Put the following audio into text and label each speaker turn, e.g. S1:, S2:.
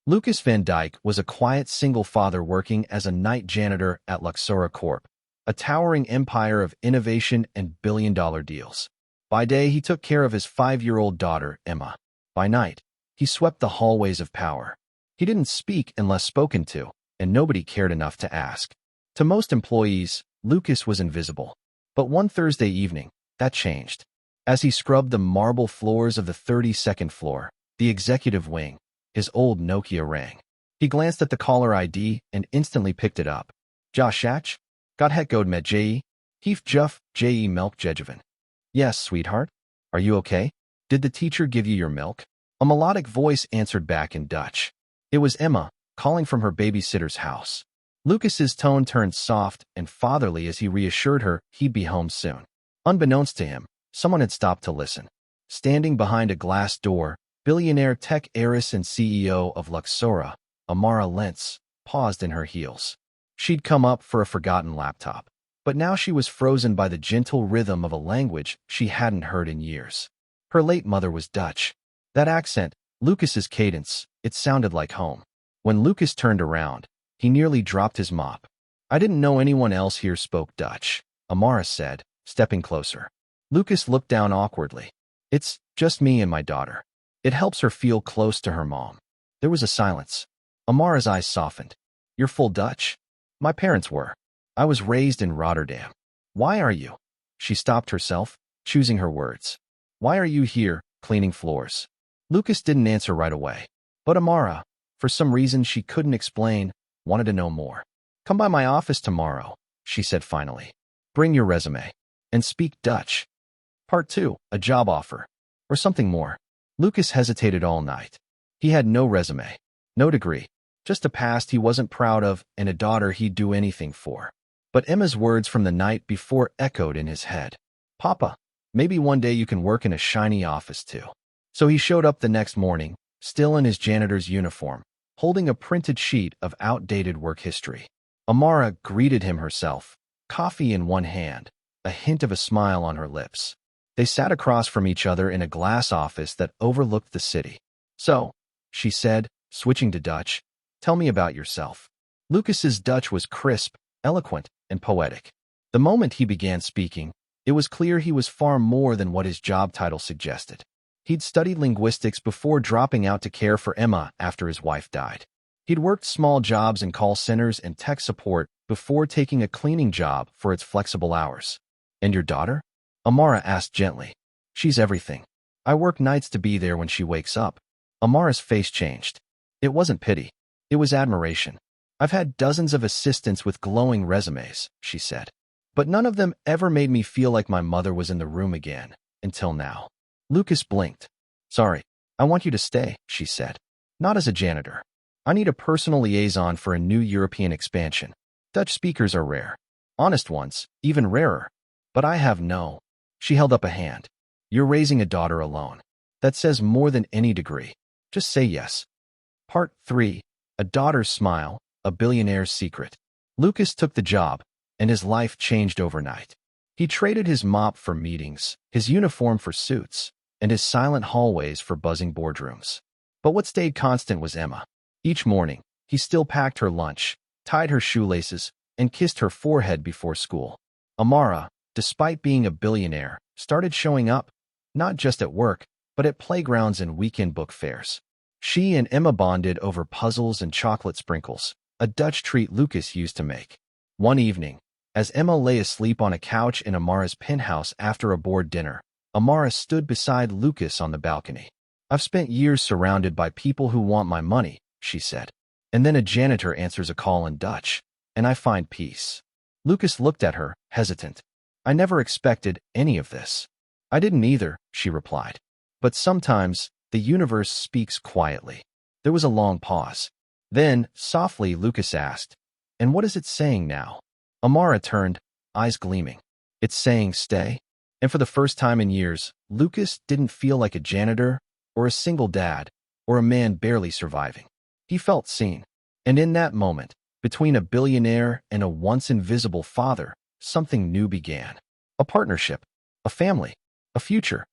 S1: Lucas Van Dyke was a quiet single father working as a night janitor at Luxora Corp, a towering empire of innovation and billion-dollar deals. By day, he took care of his 5-year-old daughter, Emma. By night, he swept the hallways of power. He didn't speak unless spoken to, and nobody cared enough to ask. To most employees, Lucas was invisible. But one Thursday evening, that changed. As he scrubbed the marble floors of the 32nd floor, the executive wing, his old Nokia rang. He glanced at the caller ID and instantly picked it up. Josh Hatch? Got hekgoed med J.E. Heef Juff J.E. Milk Jejevan. Yes, sweetheart. Are you okay? Did the teacher give you your milk? A melodic voice answered back in Dutch. It was Emma, calling from her babysitter's house. Lucas's tone turned soft and fatherly as he reassured her he'd be home soon. Unbeknownst to him, someone had stopped to listen. Standing behind a glass door, billionaire tech heiress and CEO of Luxora, Amara Lentz, paused in her heels. She'd come up for a forgotten laptop, but now she was frozen by the gentle rhythm of a language she hadn't heard in years. Her late mother was Dutch. That accent, Lucas's cadence, it sounded like home. When Lucas turned around, he nearly dropped his mop. I didn't know anyone else here spoke Dutch, Amara said, stepping closer. Lucas looked down awkwardly. It's just me and my daughter. It helps her feel close to her mom. There was a silence. Amara's eyes softened. You're full Dutch? My parents were. I was raised in Rotterdam. Why are you? She stopped herself, choosing her words. Why are you here, cleaning floors? Lucas didn't answer right away. But Amara, for some reason she couldn't explain, wanted to know more. Come by my office tomorrow, she said finally. Bring your resume. And speak Dutch. Part 2, a job offer. Or something more. Lucas hesitated all night. He had no resume, no degree, just a past he wasn't proud of and a daughter he'd do anything for. But Emma's words from the night before echoed in his head. Papa, maybe one day you can work in a shiny office too. So he showed up the next morning, still in his janitor's uniform, holding a printed sheet of outdated work history. Amara greeted him herself, coffee in one hand, a hint of a smile on her lips. They sat across from each other in a glass office that overlooked the city. So, she said, switching to Dutch, tell me about yourself. Lucas's Dutch was crisp, eloquent, and poetic. The moment he began speaking, it was clear he was far more than what his job title suggested. He'd studied linguistics before dropping out to care for Emma after his wife died. He'd worked small jobs in call centers and tech support before taking a cleaning job for its flexible hours. And your daughter? Amara asked gently. She's everything. I work nights to be there when she wakes up. Amara's face changed. It wasn't pity. It was admiration. I've had dozens of assistants with glowing resumes, she said. But none of them ever made me feel like my mother was in the room again, until now. Lucas blinked. Sorry, I want you to stay, she said. Not as a janitor. I need a personal liaison for a new European expansion. Dutch speakers are rare. Honest ones, even rarer. But I have no. She held up a hand. You're raising a daughter alone. That says more than any degree. Just say yes. Part 3. A daughter's smile, a billionaire's secret. Lucas took the job, and his life changed overnight. He traded his mop for meetings, his uniform for suits, and his silent hallways for buzzing boardrooms. But what stayed constant was Emma. Each morning, he still packed her lunch, tied her shoelaces, and kissed her forehead before school. Amara, despite being a billionaire, started showing up, not just at work, but at playgrounds and weekend book fairs. She and Emma bonded over puzzles and chocolate sprinkles, a Dutch treat Lucas used to make. One evening, as Emma lay asleep on a couch in Amara's penthouse after a board dinner, Amara stood beside Lucas on the balcony. I've spent years surrounded by people who want my money, she said. And then a janitor answers a call in Dutch, and I find peace. Lucas looked at her, hesitant. I never expected any of this. I didn't either, she replied. But sometimes, the universe speaks quietly. There was a long pause. Then, softly, Lucas asked, and what is it saying now? Amara turned, eyes gleaming. It's saying stay. And for the first time in years, Lucas didn't feel like a janitor, or a single dad, or a man barely surviving. He felt seen. And in that moment, between a billionaire and a once invisible father, something new began. A partnership, a family, a future.